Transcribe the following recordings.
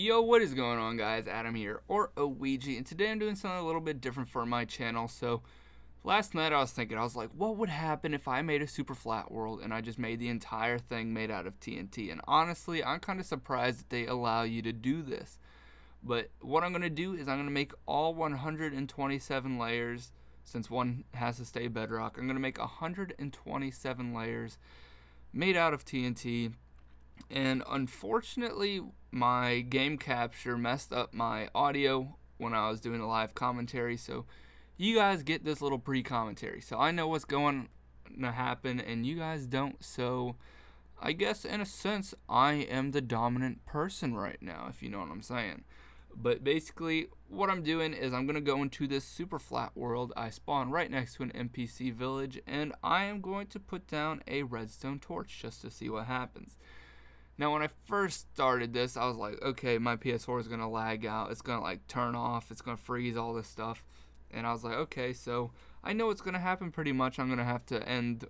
Yo, what is going on, guys? Adam here, or Ouija, and today I'm doing something a little bit different for my channel. So, last night I was like, what would happen if I made a super flat world and I just made the entire thing made out of TNT? And honestly, I'm kind of surprised that they allow you to do this. But what I'm going to do is I'm going to make all 127 layers, since one has to stay bedrock. I'm going to make 127 layers made out of TNT. And unfortunately, my game capture messed up my audio when I was doing the live commentary, so you guys get this little pre-commentary. So I know what's going to happen, and you guys don't, so I guess in a sense, I am the dominant person right now, if you know what I'm saying. But basically, what I'm doing is I'm going to go into this super flat world. I spawn right next to an NPC village, and I am going to put down a redstone torch just to see what happens. Now, when I first started this, I was like, okay, my PS4 is going to lag out. It's going to, like, turn off. It's going to freeze, all this stuff. And I was like, okay, so I know what's going to happen pretty much. I'm going to have to end,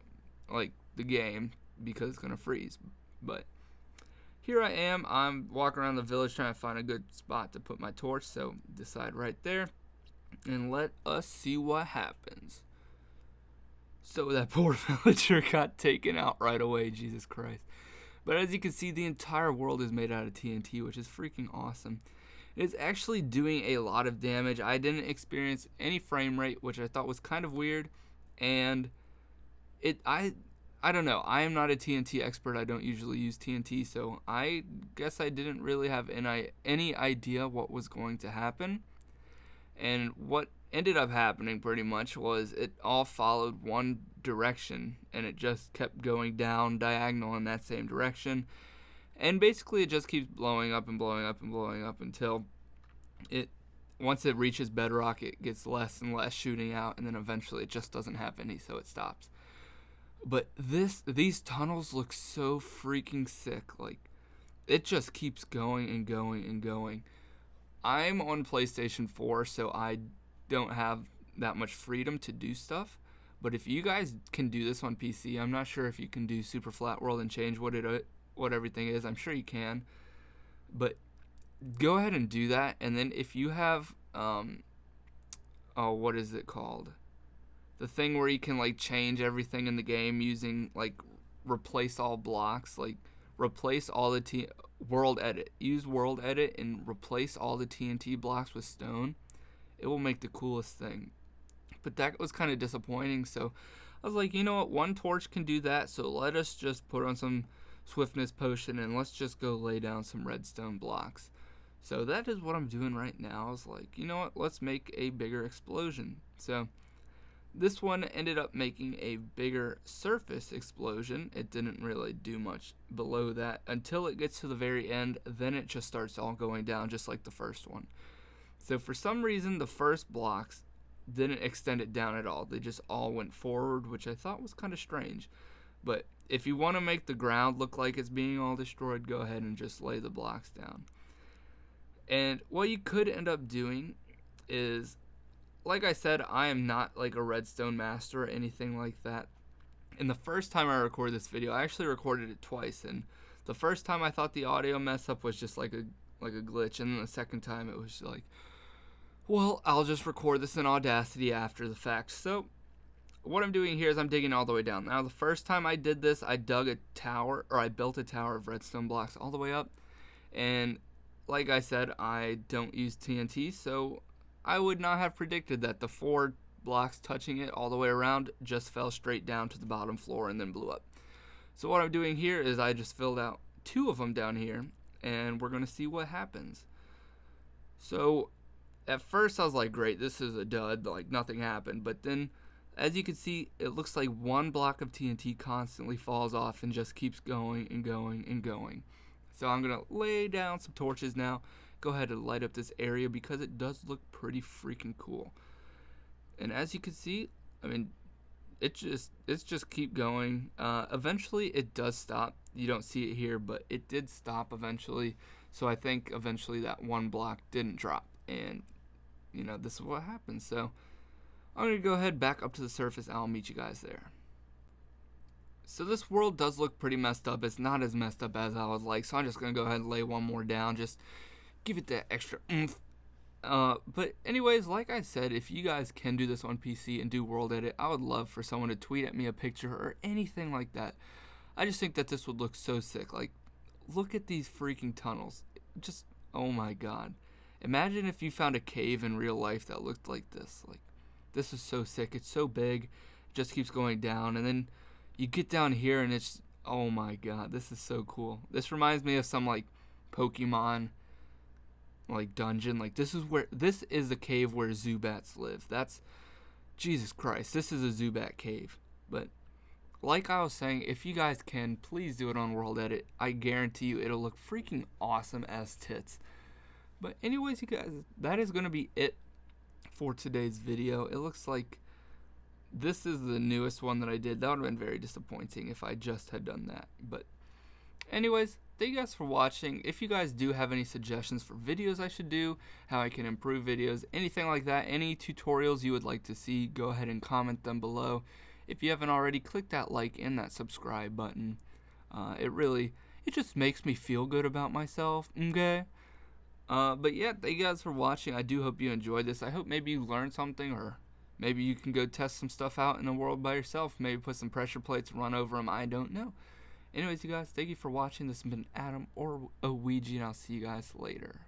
like, the game because it's going to freeze. But here I am. I'm walking around the village trying to find a good spot to put my torch. So decide right there. And let us see what happens. So that poor villager got taken out right away. Jesus Christ. But as you can see, the entire world is made out of TNT, which is freaking awesome. It's actually doing a lot of damage. I didn't experience any frame rate, which I thought was kind of weird. And I don't know. I am not a TNT expert. I don't usually use TNT, so I guess I didn't really have any idea what was going to happen. And what ended up happening pretty much was it all followed one direction, and it just kept going down diagonal in that same direction, and basically it just keeps blowing up and blowing up and blowing up until once it reaches bedrock, it gets less and less shooting out, and then eventually it just doesn't have any, so it stops. But these tunnels look so freaking sick. Like, it just keeps going and going and going. I'm on PlayStation 4, so I don't have that much freedom to do stuff. But if you guys can do this on PC, I'm not sure if you can do super flat world and change what everything is. I'm sure you can. But go ahead and do that. And then if you have what is it called? The thing where you can like change everything in the game using like replace all blocks, like replace all the world edit. Use world edit and replace all the TNT blocks with stone. It will make the coolest thing. But that was kind of disappointing, so I was like, you know what, one torch can do that, so let us just put on some swiftness potion and let's just go lay down some redstone blocks. So that is what I'm doing right now. I was like, you know what, let's make a bigger explosion. So this one ended up making a bigger surface explosion. It didn't really do much below that until it gets to the very end. Then it just starts all going down just like the first one. So for some reason, the first blocks didn't extend it down at all. They just all went forward, which I thought was kind of strange. But if you want to make the ground look like it's being all destroyed, go ahead and just lay the blocks down. And what you could end up doing is, like I said, I am not like a redstone master or anything like that. And the first time I recorded this video, I actually recorded it twice. And the first time I thought the audio mess up was just like a glitch. And then the second time it was like, well, I'll just record this in Audacity after the fact. So what I'm doing here is I'm digging all the way down. Now, the first time I did this, I built a tower of redstone blocks all the way up. And like I said, I don't use TNT, so I would not have predicted that the 4 blocks touching it all the way around just fell straight down to the bottom floor and then blew up. So what I'm doing here is I just filled out 2 of them down here, and we're going to see what happens. So at first I was like, great, this is a dud, like nothing happened. But then, as you can see, it looks like one block of TNT constantly falls off and just keeps going and going and going. So I'm going to lay down some torches now. Go ahead and light up this area because it does look pretty freaking cool. And as you can see, I mean, it's just keep going. Eventually it does stop. You don't see it here, but it did stop eventually. So I think eventually that one block didn't drop. And you know, this is what happens. So I'm going to go ahead back up to the surface and I'll meet you guys there. So this world does look pretty messed up. It's not as messed up as I would like, so I'm just going to go ahead and lay one more down just give it that extra oomph. But anyways, like I said, if you guys can do this on PC and do world edit, I would love for someone to tweet at me a picture or anything like that. I just think that this would look so sick. Like, look at these freaking tunnels. Just, oh my god. Imagine if you found a cave in real life that looked like this. Like, this is so sick. It's so big. It just keeps going down. And then you get down here and it's, oh my god, this is so cool. This reminds me of some, like, Pokemon like dungeon. Like, this is the cave where Zubats live. That's, Jesus Christ, this is a Zubat cave. But like I was saying, if you guys can, please do it on world edit. I guarantee you it'll look freaking awesome as tits. But anyways, you guys, that is going to be it for today's video. It looks like this is the newest one that I did. That would have been very disappointing if I just had done that. But anyways, thank you guys for watching. If you guys do have any suggestions for videos I should do, how I can improve videos, anything like that, any tutorials you would like to see, go ahead and comment them below. If you haven't already, click that like and that subscribe button. It just makes me feel good about myself, okay? But yeah, thank you guys for watching. I do hope you enjoyed this. I hope maybe you learned something, or maybe you can go test some stuff out in the world by yourself. Maybe put some pressure plates, run over them, I don't know. Anyways, you guys, thank you for watching. This has been Adam or Ouija, and I'll see you guys later.